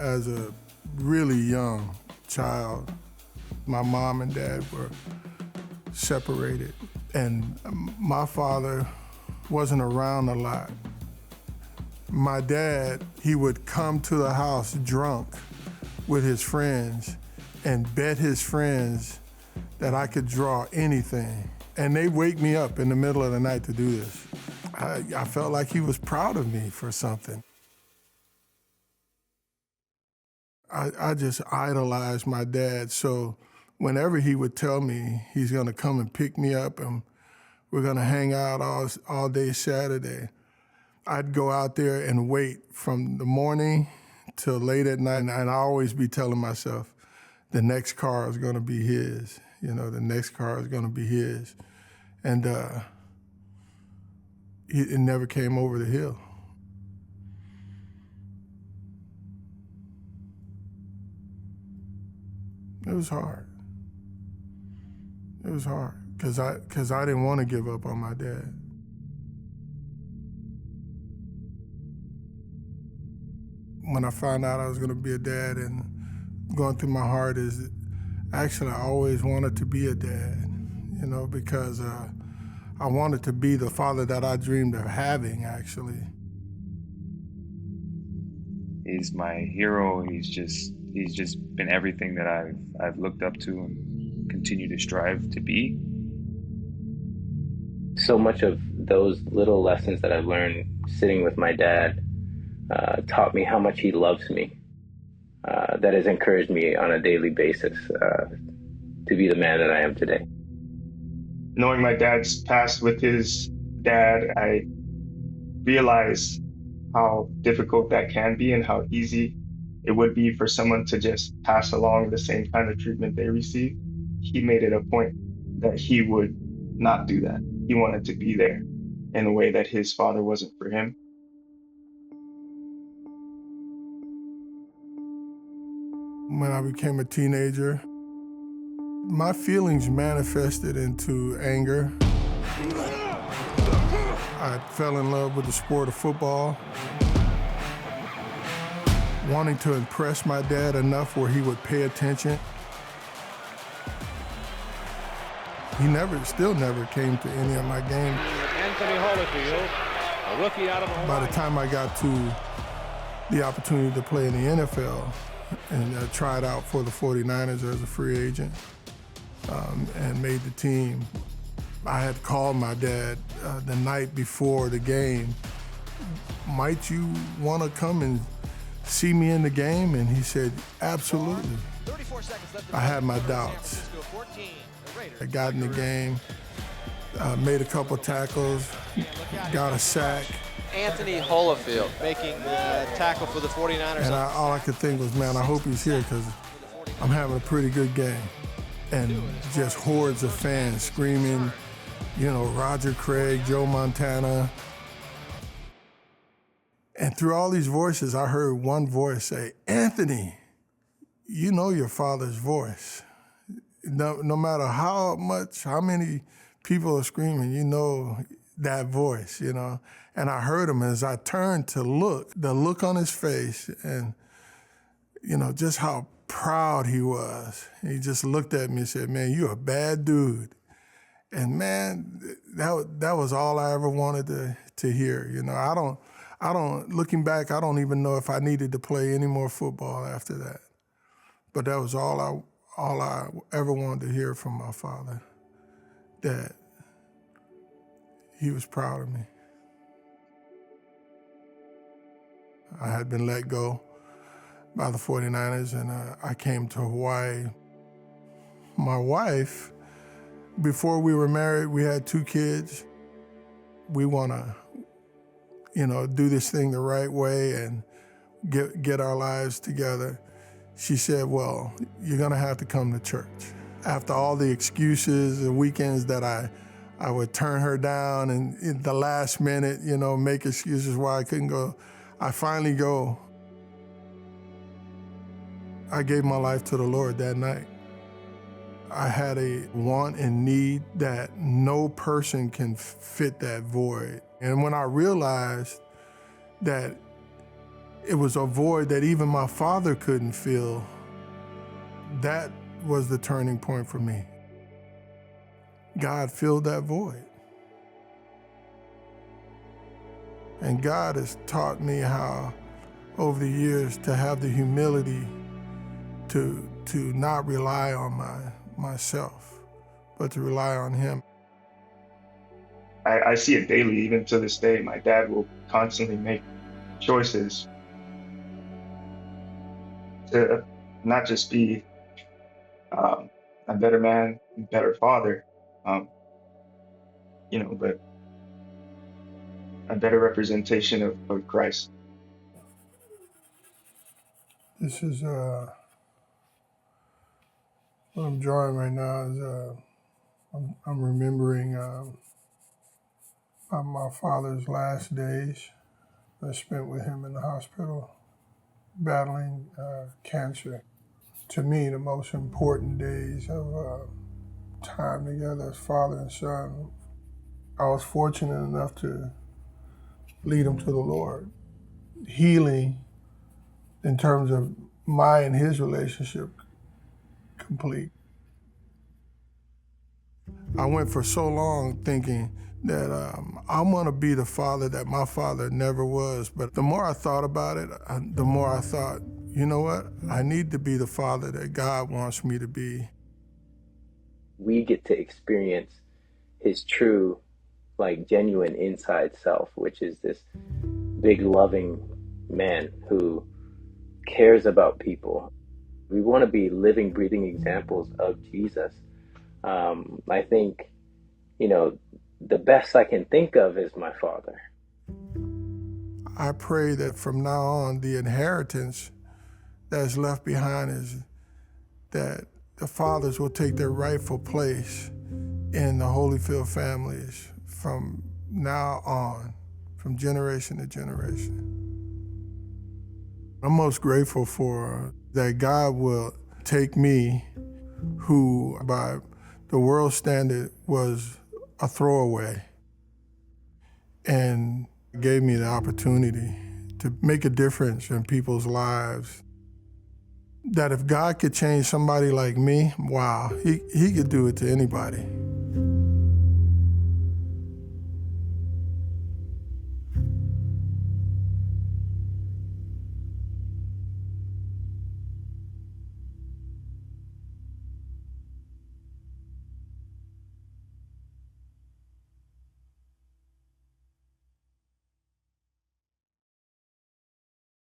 As a really young child, my mom and dad were separated, and my father wasn't around a lot. My dad, he would come to the house drunk with his friends and bet his friends that I could draw anything. And they'd wake me up in the middle of the night to do this. I felt like he was proud of me for something. I just idolized my dad, so whenever he would tell me he's gonna come and pick me up and we're gonna hang out all day Saturday, I'd go out there and wait from the morning till late at night, and I'd always be telling myself, the next car is gonna be his, the next car is gonna be his. And it never came over the hill. It was hard. It was hard, because I didn't want to give up on my dad. When I found out I was going to be a dad, and going through my heart is, actually I always wanted to be a dad, because I wanted to be the father that I dreamed of having, actually. He's my hero. He's just been everything that I've looked up to and continue to strive to be. So much of those little lessons that I've learned sitting with my dad taught me how much he loves me. That has encouraged me on a daily basis to be the man that I am today. Knowing my dad's past with his dad, I realized how difficult that can be and how easy it would be for someone to just pass along the same kind of treatment they receive. He made it a point that he would not do that. He wanted to be there in a way that his father wasn't for him. When I became a teenager, my feelings manifested into anger. I fell in love with the sport of football, wanting to impress my dad enough where he would pay attention. He still never came to any of my games. Anthony Holyfield, a rookie out of Hawaii. By the time I got to the opportunity to play in the NFL, and I tried out for the 49ers as a free agent, and made the team, I had called my dad the night before the game. Might you want to come and see me in the game? And he said, absolutely. I had my doubts. I got in the game, made a couple tackles, got a sack. Anthony Holyfield making the tackle for the 49ers. And all I could think was, man, I hope he's here, because I'm having a pretty good game. And just hordes of fans screaming, Roger Craig, Joe Montana. And through all these voices, I heard one voice say, Anthony, you know your father's voice. No matter how many people are screaming, you know that voice, And I heard him as I turned to look, the look on his face, and, just how proud he was. He just looked at me and said, man, you're a bad dude. And man, that was all I ever wanted to hear. Looking back, I don't even know if I needed to play any more football after that. But that was all I ever wanted to hear from my father, that he was proud of me. I had been let go by the 49ers, and I came to Hawaii. My wife, before we were married, we had 2 kids. We want to, do this thing the right way and get our lives together. She said, well, you're going to have to come to church. After all the excuses and weekends that I would turn her down, and in the last minute, make excuses why I couldn't go, I finally go. I gave my life to the Lord that night. I had a want and need that no person can fit that void. And when I realized that It was a void that even my father couldn't fill. That was the turning point for me. God filled that void. And God has taught me how, over the years, to have the humility to not rely on myself, but to rely on Him. I see it daily, even to this day. My dad will constantly make choices to not just be a better man, a better father, but a better representation of Christ. This is what I'm drawing right now. Is I'm remembering my father's last days I spent with him in the hospital battling cancer. To me, the most important days of time together as father and son. I was fortunate enough to lead him to the Lord. Healing in terms of my and his relationship complete. I went for so long thinking that I want to be the father that my father never was. But the more I thought about it, the more I thought, you know what? I need to be the father that God wants me to be. We get to experience his true, genuine inside self, which is this big, loving man who cares about people. We want to be living, breathing examples of Jesus. I think, the best I can think of is my father. I pray that from now on, the inheritance that's left behind is that the fathers will take their rightful place in the Holyfield families from now on, from generation to generation. I'm most grateful for that God will take me, who by the world standard was a throwaway, and gave me the opportunity to make a difference in people's lives. That if God could change somebody like me, wow, he could do it to anybody.